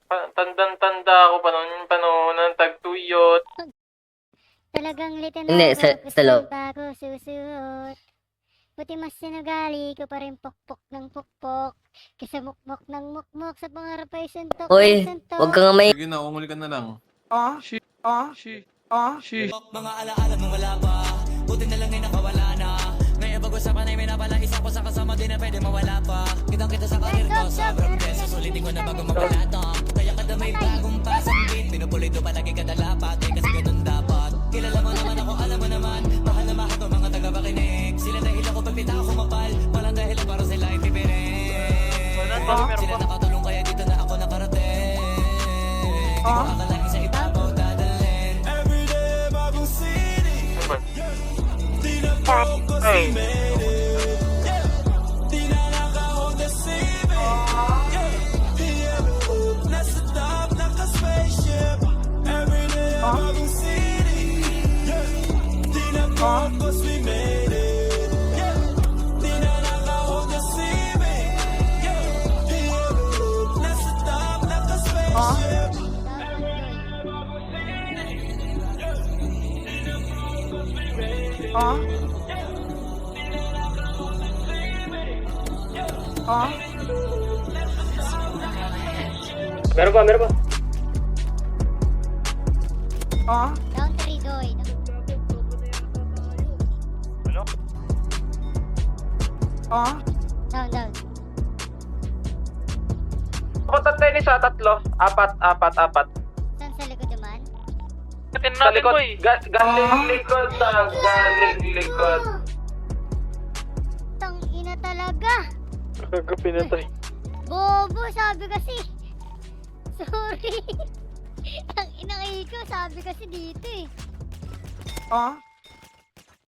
Tandang-tanda ako pa noon, yung panahon ng tagtuyot. Talagang lito na Hindi, ako, sa loob. gusto pa ako susuot. Buti mas sinugali ko pa rin pokpok ng pokpok. Kesa mukmok ng mukmok sa pangarap ay suntok Hoy, ng suntok. wag ka nga may... Sige na, umuli ka na lang. Mga alaala nung wala pa. Buti na lang ay nakawala na. Ngayon pag-usapan ay may napala. Isa ko sa kasama din na pwede mawala pa. Kitang kita sa karir ko. Sobrang beses susulitin ko na bago mawala to. Kaya kada may bagong pasang beat. Pinupulit ko palagi kada lapat. Kasi ganun dapat. Kilala mo naman ako, alam mo naman. Mahal na mahal ko mga taga-pakinig. Sila dahil ako pagpita ako mapal. Walang dahilan para sila ay pipirin. Sila nakatulong kaya dito na ako nakarating. Di ko akalain sa ibabaw dadalhin. Everyday bagong city. Di na focus si Di na naka-hold the Nasa top, naka-spaceship. Everyday bagong city. Di na focus, we made it. Di na naka-hold the Nasa top, naka-spaceship. Meron pa. Down to Ridoy. Down. Ako tennis tatlo. Apat. Saan sa likod naman? Sa likod, galing likod. Tang ina talaga. Pinatay. Bobo, sabi kasi. Sorry. Ang ina ko, sabi kasi dito eh.